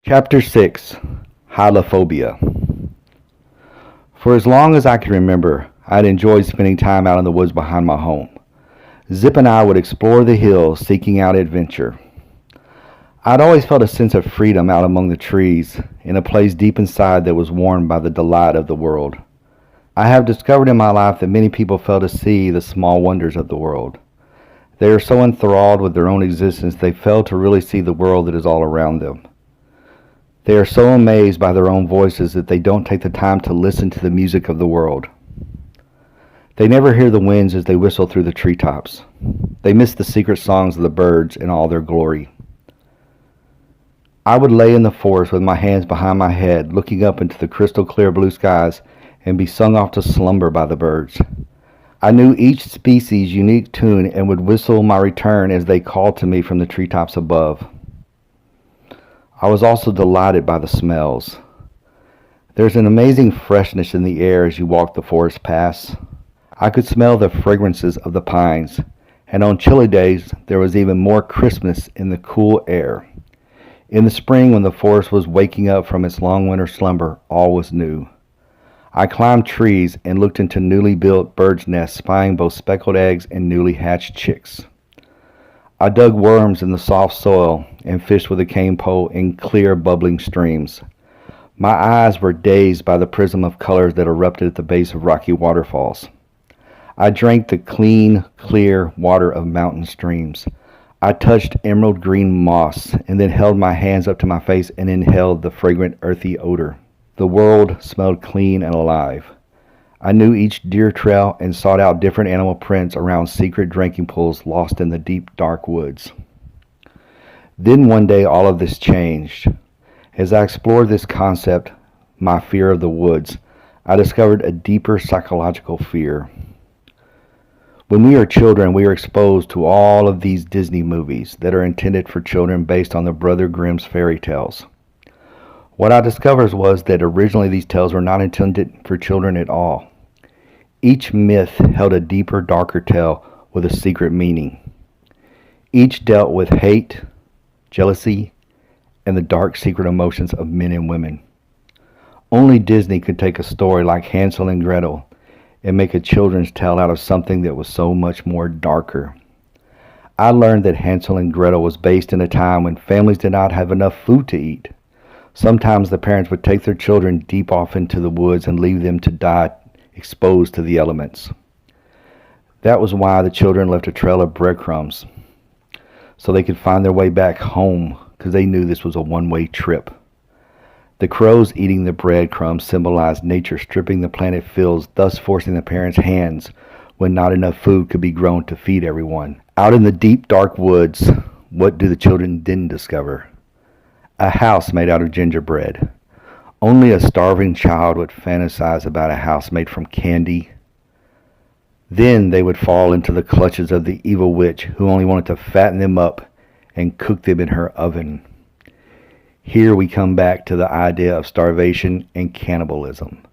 Chapter 6. Hylophobia. For as long as I can remember, I had enjoyed spending time out in the woods behind my home. Zip and I would explore the hills, seeking out adventure. I'd always felt a sense of freedom out among the trees, in a place deep inside that was warmed by the delight of the world. I have discovered in my life that many people fail to see the small wonders of the world. They are so enthralled with their own existence they fail to really see the world that is all around them. They are so amazed by their own voices that they don't take the time to listen to the music of the world. They never hear the winds as they whistle through the treetops. They miss the secret songs of the birds in all their glory. I would lay in the forest with my hands behind my head, looking up into the crystal clear blue skies, and be sung off to slumber by the birds. I knew each species' unique tune and would whistle my return as they called to me from the treetops above. I was also delighted by the smells. There's an amazing freshness in the air as you walk the forest paths. I could smell the fragrances of the pines, and on chilly days there was even more crispness in the cool air. In the spring, when the forest was waking up from its long winter slumber, all was new. I climbed trees and looked into newly built birds' nests, spying both speckled eggs and newly hatched chicks. I dug worms in the soft soil and fished with a cane pole in clear, bubbling streams. My eyes were dazed by the prism of colors that erupted at the base of rocky waterfalls. I drank the clean, clear water of mountain streams. I touched emerald green moss and then held my hands up to my face and inhaled the fragrant, earthy odor. The world smelled clean and alive. I knew each deer trail and sought out different animal prints around secret drinking pools lost in the deep, dark woods. Then one day all of this changed. As I explored this concept, my fear of the woods, I discovered a deeper psychological fear. When we are children, we are exposed to all of these Disney movies that are intended for children based on the Brother Grimm's fairy tales. What I discovered was that originally these tales were not intended for children at all. Each myth held a deeper, darker tale with a secret meaning. Each dealt with hate, jealousy, and the dark secret emotions of men and women. Only Disney could take a story like Hansel and Gretel and make a children's tale out of something that was so much more darker. I learned that Hansel and Gretel was based in a time when families did not have enough food to eat. Sometimes the parents would take their children deep off into the woods and leave them to die exposed to the elements. That was why the children left a trail of breadcrumbs, so they could find their way back home, because they knew this was a one-way trip. The crows eating the breadcrumbs symbolized nature stripping the planet fields, thus forcing the parents' hands when not enough food could be grown to feed everyone. Out in the deep, dark woods, what do the children then discover? A house made out of gingerbread. Only a starving child would fantasize about a house made from candy. Then they would fall into the clutches of the evil witch who only wanted to fatten them up and cook them in her oven. Here we come back to the idea of starvation and cannibalism.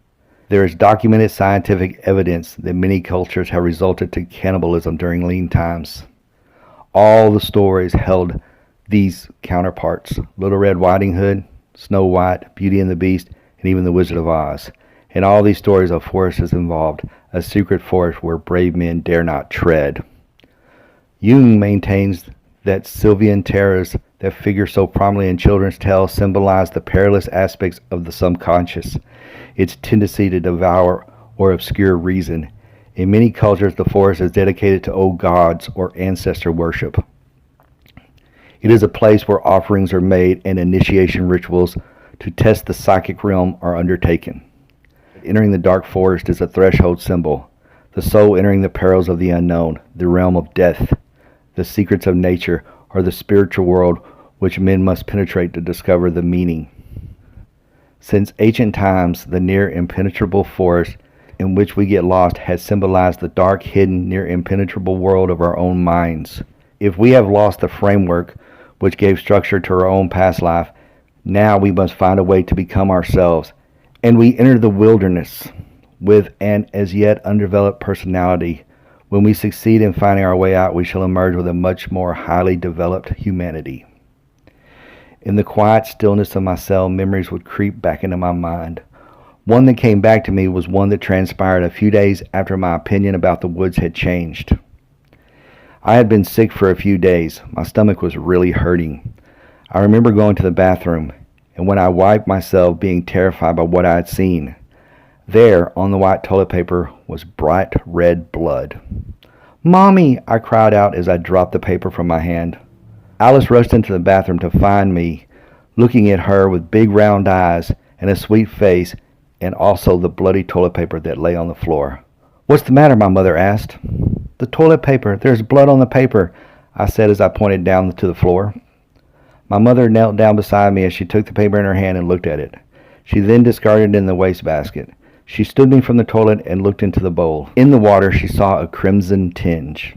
There is documented scientific evidence that many cultures have resorted to cannibalism during lean times. All the stories held these counterparts: Little Red Riding Hood, Snow White, Beauty and the Beast, and even the Wizard of Oz. In all these stories, a forest is involved, a secret forest where brave men dare not tread. Jung maintains that Sylvian terrors that figure so prominently in children's tales symbolize the perilous aspects of the subconscious, its tendency to devour or obscure reason. In many cultures, the forest is dedicated to old gods or ancestor worship. It is a place where offerings are made and initiation rituals to test the psychic realm are undertaken. Entering the dark forest is a threshold symbol, the soul entering the perils of the unknown, the realm of death, the secrets of nature, or the spiritual world which men must penetrate to discover the meaning. Since ancient times, the near impenetrable forest in which we get lost has symbolized the dark, hidden, near impenetrable world of our own minds. If we have lost the framework which gave structure to our own past life, now we must find a way to become ourselves. And we enter the wilderness with an as yet undeveloped personality. When we succeed in finding our way out, we shall emerge with a much more highly developed humanity. In the quiet stillness of my cell, memories would creep back into my mind. One that came back to me was one that transpired a few days after my opinion about the woods had changed. I had been sick for a few days. My stomach was really hurting. I remember going to the bathroom, and when I wiped myself, being terrified by what I had seen. There, on the white toilet paper, was bright red blood. "Mommy!" I cried out as I dropped the paper from my hand. Alice rushed into the bathroom to find me, looking at her with big round eyes and a sweet face, and also the bloody toilet paper that lay on the floor. "What's the matter?" my mother asked. "The toilet paper. There's blood on the paper," I said as I pointed down to the floor. My mother knelt down beside me as she took the paper in her hand and looked at it. She then discarded it in the wastebasket. She stood me from the toilet and looked into the bowl. In the water she saw a crimson tinge.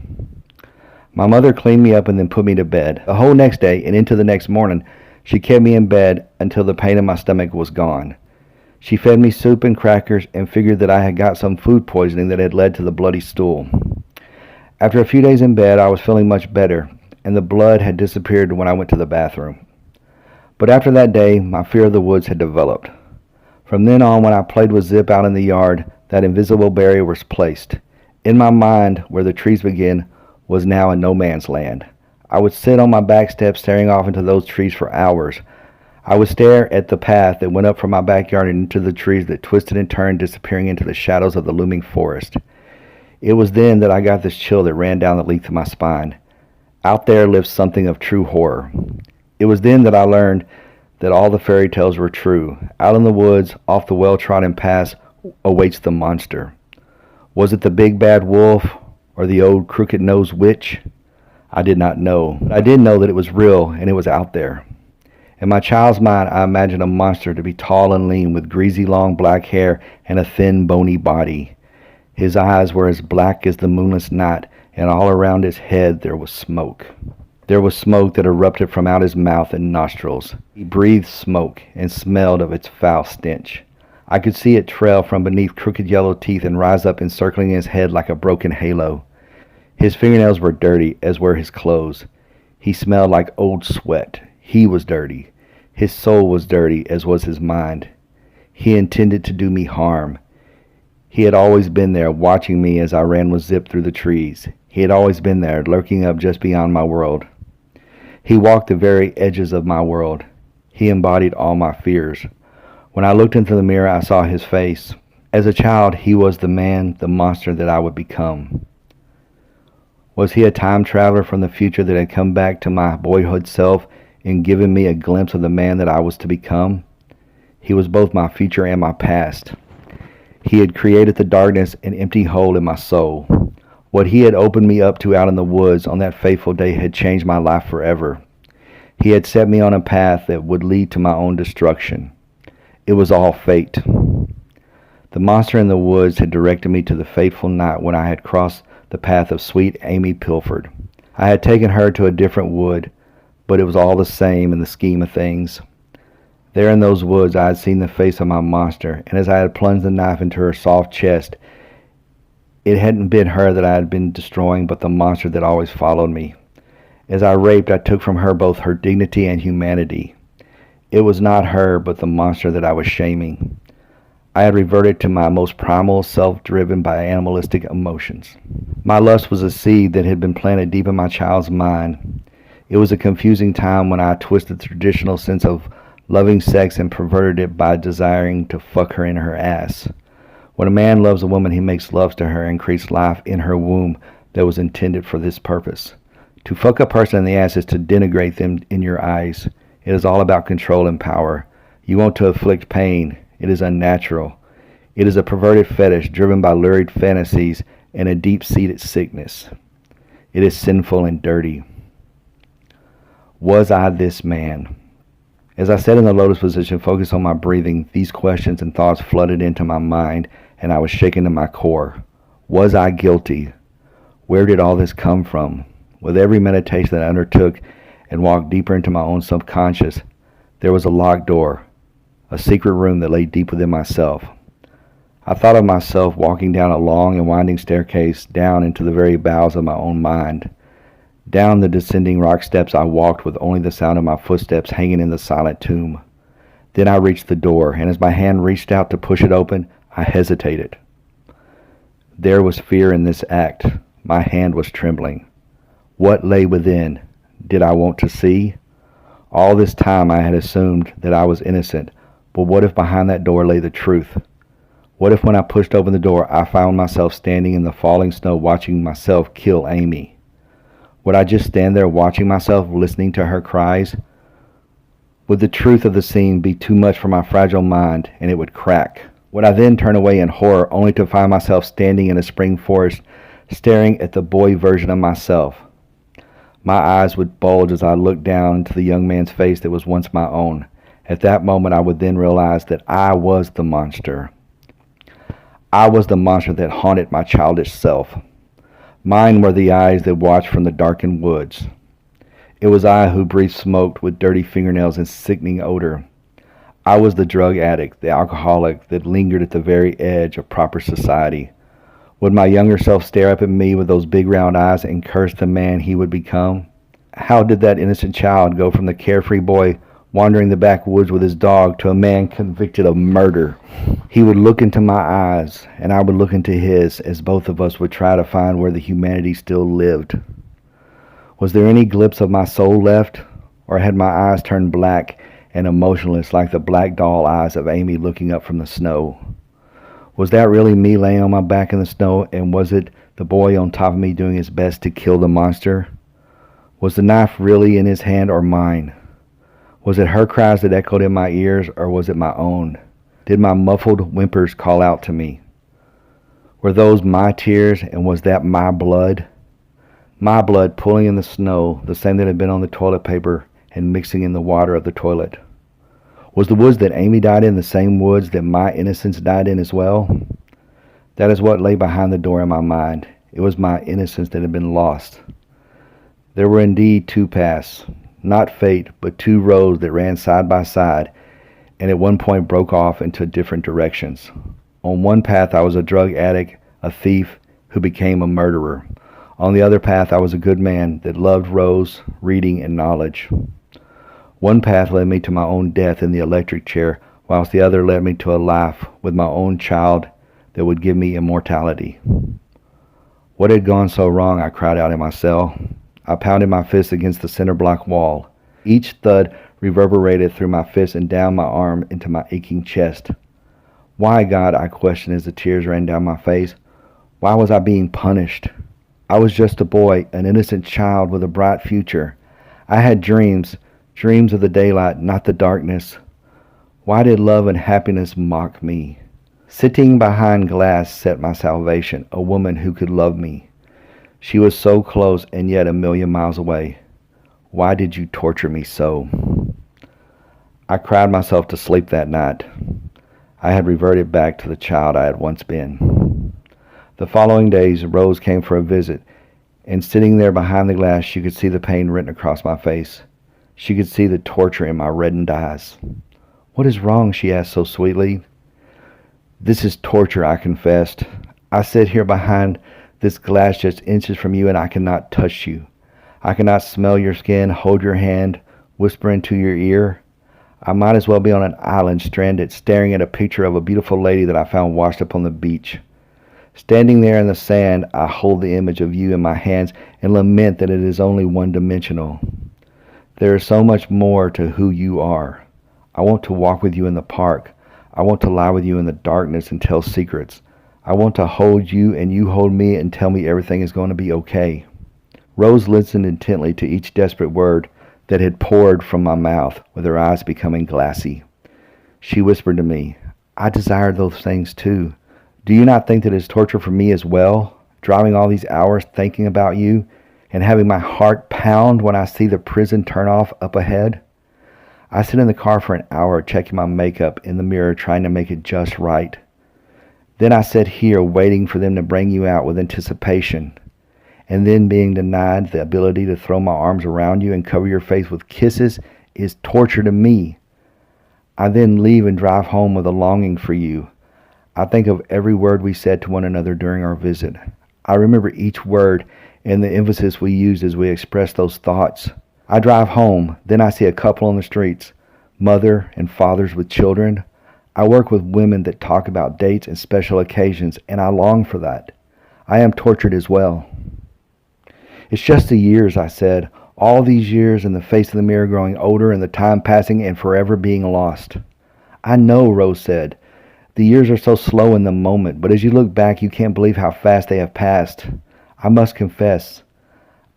My mother cleaned me up and then put me to bed. The whole next day and into the next morning, she kept me in bed until the pain in my stomach was gone. She fed me soup and crackers and figured that I had got some food poisoning that had led to the bloody stool. After a few days in bed, I was feeling much better, and the blood had disappeared when I went to the bathroom. But after that day, my fear of the woods had developed. From then on, when I played with Zip out in the yard, that invisible barrier was placed. In my mind, where the trees begin, was now a no man's land. I would sit on my back steps staring off into those trees for hours. I would stare at the path that went up from my backyard and into the trees that twisted and turned, disappearing into the shadows of the looming forest. It was then that I got this chill that ran down the length of my spine. Out there lived something of true horror. It was then that I learned that all the fairy tales were true. Out in the woods, off the well-trodden paths, awaits the monster. Was it the big bad wolf or the old crooked-nosed witch? I did not know. But I did know that it was real and it was out there. In my child's mind, I imagined a monster to be tall and lean with greasy long black hair and a thin bony body. His eyes were as black as the moonless night, and all around his head there was smoke. There was smoke that erupted from out his mouth and nostrils. He breathed smoke and smelled of its foul stench. I could see it trail from beneath crooked yellow teeth and rise up encircling his head like a broken halo. His fingernails were dirty, as were his clothes. He smelled like old sweat. He was dirty. His soul was dirty, as was his mind. He intended to do me harm. He had always been there, watching me as I ran with Zip through the trees. He had always been there, lurking up just beyond my world. He walked the very edges of my world. He embodied all my fears. When I looked into the mirror, I saw his face. As a child, he was the man, the monster that I would become. Was he a time traveler from the future that had come back to my boyhood self and given me a glimpse of the man that I was to become? He was both my future and my past. He had created the darkness and empty hole in my soul. What he had opened me up to out in the woods on that fateful day had changed my life forever. He had set me on a path that would lead to my own destruction. It was all fate. The monster in the woods had directed me to the fateful night when I had crossed the path of sweet Amy Pilford. I had taken her to a different wood, but it was all the same in the scheme of things. There in those woods I had seen the face of my monster, and as I had plunged the knife into her soft chest, it hadn't been her that I had been destroying, but the monster that always followed me. As I raped, I took from her both her dignity and humanity. It was not her, but the monster that I was shaming. I had reverted to my most primal self, driven by animalistic emotions. My lust was a seed that had been planted deep in my child's mind. It was a confusing time when I twisted the traditional sense of loving sex and perverted it by desiring to fuck her in her ass. When a man loves a woman, he makes love to her and creates life in her womb that was intended for this purpose. To fuck a person in the ass is to denigrate them in your eyes. It is all about control and power. You want to inflict pain. It is unnatural. It is a perverted fetish driven by lurid fantasies and a deep-seated sickness. It is sinful and dirty. Was I this man? As I sat in the lotus position, focused on my breathing, these questions and thoughts flooded into my mind, and I was shaken to my core. Was I guilty? Where did all this come from? With every meditation that I undertook and walked deeper into my own subconscious, there was a locked door, a secret room that lay deep within myself. I thought of myself walking down a long and winding staircase down into the very bowels of my own mind. Down the descending rock steps I walked with only the sound of my footsteps hanging in the silent tomb. Then I reached the door, and as my hand reached out to push it open, I hesitated. There was fear in this act. My hand was trembling. What lay within? Did I want to see? All this time I had assumed that I was innocent, but what if behind that door lay the truth? What if when I pushed open the door I found myself standing in the falling snow watching myself kill Amy? Would I just stand there watching myself, listening to her cries? Would the truth of the scene be too much for my fragile mind and it would crack? Would I then turn away in horror only to find myself standing in a spring forest staring at the boy version of myself? My eyes would bulge as I looked down into the young man's face that was once my own. At that moment I would then realize that I was the monster. I was the monster that haunted my childish self. Mine were the eyes that watched from the darkened woods. It was I who breathed smoke with dirty fingernails and sickening odor. I was the drug addict, the alcoholic that lingered at the very edge of proper society. Would my younger self stare up at me with those big round eyes and curse the man he would become? How did that innocent child go from the carefree boy wandering the backwoods with his dog to a man convicted of murder? He would look into my eyes, and I would look into his, as both of us would try to find where the humanity still lived. Was there any glimpse of my soul left, or had my eyes turned black and emotionless like the black doll eyes of Amy looking up from the snow? Was that really me laying on my back in the snow, and was it the boy on top of me doing his best to kill the monster? Was the knife really in his hand or mine? Was it her cries that echoed in my ears, or was it my own? Did my muffled whimpers call out to me? Were those my tears, and was that my blood? My blood pulling in the snow, the same that had been on the toilet paper and mixing in the water of the toilet. Was the woods that Amy died in the same woods that my innocence died in as well? That is what lay behind the door in my mind. It was my innocence that had been lost. There were indeed two paths, not fate, but two roads that ran side by side, and at one point broke off into different directions. On one path I was a drug addict, a thief, who became a murderer. On the other path I was a good man that loved Rose, reading, and knowledge. One path led me to my own death in the electric chair, whilst the other led me to a life with my own child that would give me immortality. What had gone so wrong? I cried out in my cell. I pounded my fist against the center block wall. Each thud reverberated through my fist and down my arm into my aching chest. Why, God, I questioned as the tears ran down my face. Why was I being punished? I was just a boy, an innocent child with a bright future. I had dreams of the daylight, not the darkness. Why did love and happiness mock me? Sitting behind glass sat my salvation, a woman who could love me. She was so close and yet a million miles away. Why did you torture me so? I cried myself to sleep that night. I had reverted back to the child I had once been. The following days, Rose came for a visit, and sitting there behind the glass, she could see the pain written across my face. She could see the torture in my reddened eyes. What is wrong? She asked so sweetly. This is torture, I confessed. I sit here behind this glass just inches from you, and I cannot touch you. I cannot smell your skin, hold your hand, whisper into your ear. I might as well be on an island stranded, staring at a picture of a beautiful lady that I found washed up on the beach. Standing there in the sand, I hold the image of you in my hands and lament that it is only one-dimensional. There is so much more to who you are. I want to walk with you in the park. I want to lie with you in the darkness and tell secrets. I want to hold you and you hold me and tell me everything is going to be okay. Rose listened intently to each desperate word that had poured from my mouth, with her eyes becoming glassy. She whispered to me, I desire those things too. Do you not think that it is torture for me as well, driving all these hours thinking about you and having my heart pound when I see the prison turn off up ahead? I sit in the car for an hour checking my makeup in the mirror, trying to make it just right. Then I sit here waiting for them to bring you out with anticipation, and then being denied the ability to throw my arms around you and cover your face with kisses is torture to me. I then leave and drive home with a longing for you. I think of every word we said to one another during our visit. I remember each word and the emphasis we use as we express those thoughts. I drive home, then I see a couple on the streets, mother and fathers with children. I work with women that talk about dates and special occasions, and I long for that. I am tortured as well. It's just the years, I said, all these years in the face of the mirror growing older and the time passing and forever being lost. I know, Rose said. The years are so slow in the moment, but as you look back, you can't believe how fast they have passed. I must confess,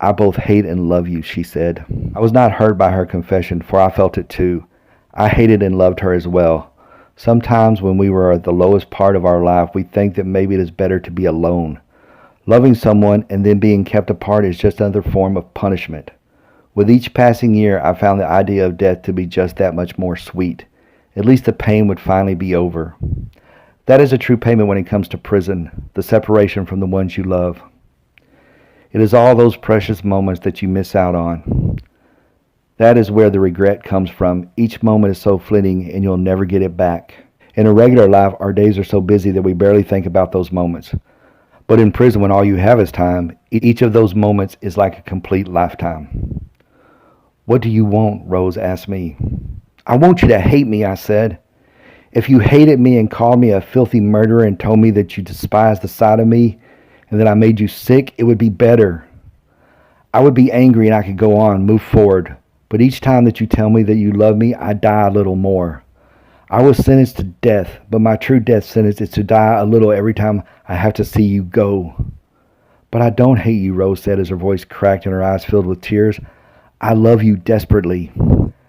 I both hate and love you, she said. I was not hurt by her confession, for I felt it too. I hated and loved her as well. Sometimes when we were at the lowest part of our life, we think that maybe it is better to be alone. Loving someone and then being kept apart is just another form of punishment. With each passing year, I found the idea of death to be just that much more sweet. At least the pain would finally be over. That is a true payment when it comes to prison, the separation from the ones you love. It is all those precious moments that you miss out on. That is where the regret comes from. Each moment is so fleeting and you'll never get it back. In a regular life, our days are so busy that we barely think about those moments. But in prison, when all you have is time, each of those moments is like a complete lifetime. What do you want? Rose asked me. I want you to hate me, I said. If you hated me and called me a filthy murderer and told me that you despised the sight of me and that I made you sick, it would be better. I would be angry and I could go on, move forward. But each time that you tell me that you love me, I die a little more. I was sentenced to death, but my true death sentence is to die a little every time I have to see you go. But I don't hate you, Rose said as her voice cracked and her eyes filled with tears. I love you desperately,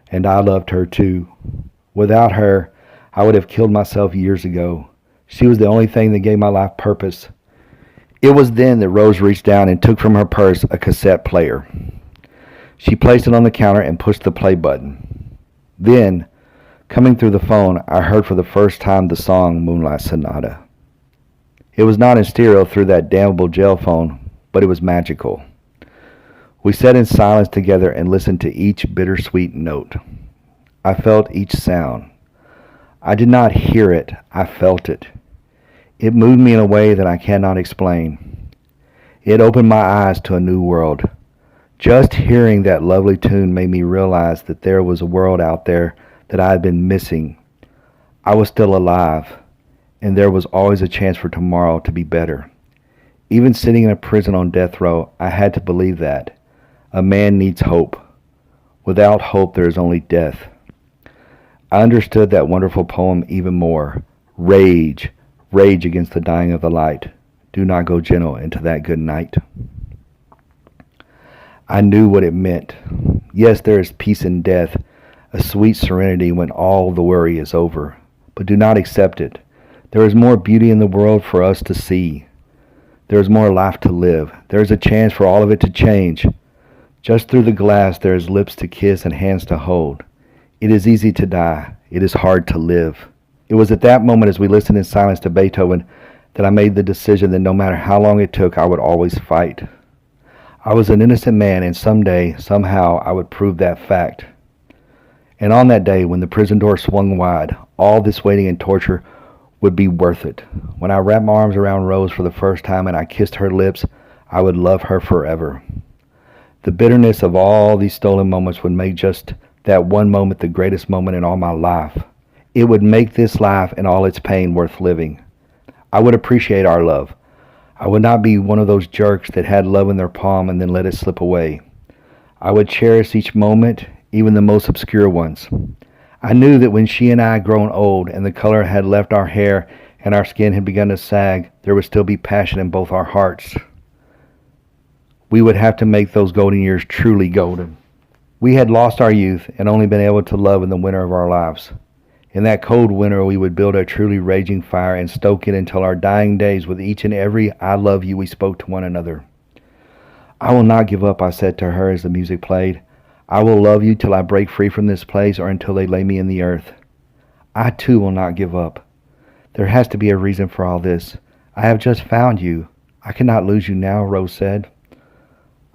and I loved her too. Without her, I would have killed myself years ago. She was the only thing that gave my life purpose. It was then that Rose reached down and took from her purse a cassette player. She placed it on the counter and pushed the play button. Then, coming through the phone, I heard for the first time the song Moonlight Sonata. It was not in stereo through that damnable jail phone, but it was magical. We sat in silence together and listened to each bittersweet note. I felt each sound. I did not hear it, I felt it. It moved me in a way that I cannot explain. It opened my eyes to a new world. Just hearing that lovely tune made me realize that there was a world out there that I had been missing. I was still alive, and there was always a chance for tomorrow to be better. Even sitting in a prison on death row, I had to believe that. A man needs hope. Without hope, there is only death. I understood that wonderful poem even more. Rage, rage against the dying of the light. Do not go gentle into that good night. I knew what it meant. Yes, there is peace in death, a sweet serenity when all the worry is over. But do not accept it. There is more beauty in the world for us to see. There is more life to live. There is a chance for all of it to change. Just through the glass there is lips to kiss and hands to hold. It is easy to die. It is hard to live. It was at that moment, as we listened in silence to Beethoven, that I made the decision that no matter how long it took, I would always fight. I was an innocent man, and someday, somehow, I would prove that fact. And on that day, when the prison door swung wide, all this waiting and torture would be worth it. When I wrapped my arms around Rose for the first time and I kissed her lips, I would love her forever. The bitterness of all these stolen moments would make just that one moment the greatest moment in all my life. It would make this life and all its pain worth living. I would appreciate our love. I would not be one of those jerks that had love in their palm and then let it slip away. I would cherish each moment, even the most obscure ones. I knew that when she and I had grown old and the color had left our hair and our skin had begun to sag, there would still be passion in both our hearts. We would have to make those golden years truly golden. We had lost our youth and only been able to love in the winter of our lives. In that cold winter, we would build a truly raging fire and stoke it until our dying days with each and every I love you we spoke to one another. I will not give up, I said to her as the music played. I will love you till I break free from this place or until they lay me in the earth. I too will not give up. There has to be a reason for all this. I have just found you. I cannot lose you now, Rose said.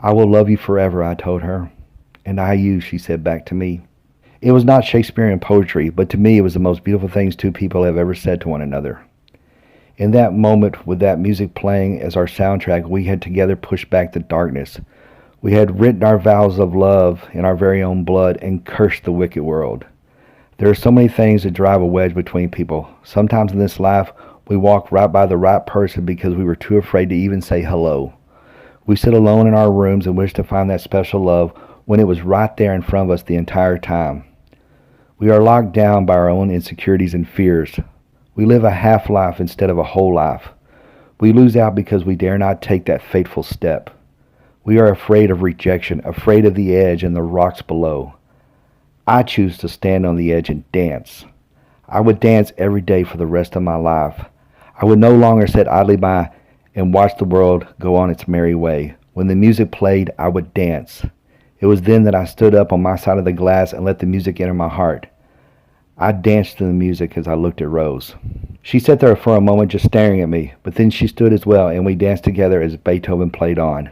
I will love you forever, I told her. And I you, she said back to me. It was not Shakespearean poetry, but to me it was the most beautiful things two people have ever said to one another. In that moment, with that music playing as our soundtrack, we had together pushed back the darkness. We had written our vows of love in our very own blood and cursed the wicked world. There are so many things that drive a wedge between people. Sometimes in this life, we walk right by the right person because we were too afraid to even say hello. We sit alone in our rooms and wish to find that special love when it was right there in front of us the entire time. We are locked down by our own insecurities and fears. We live a half life instead of a whole life. We lose out because we dare not take that fateful step. We are afraid of rejection, afraid of the edge and the rocks below. I choose to stand on the edge and dance. I would dance every day for the rest of my life. I would no longer sit idly by and watch the world go on its merry way. When the music played, I would dance. It was then that I stood up on my side of the glass and let the music enter my heart. I danced to the music as I looked at Rose. She sat there for a moment just staring at me, but then she stood as well, and we danced together as Beethoven played on.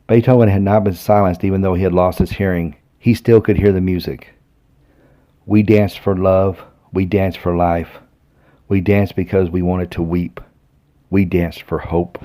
Beethoven had not been silenced even though he had lost his hearing. He still could hear the music. We danced for love. We danced for life. We danced because we wanted to weep. We danced for hope.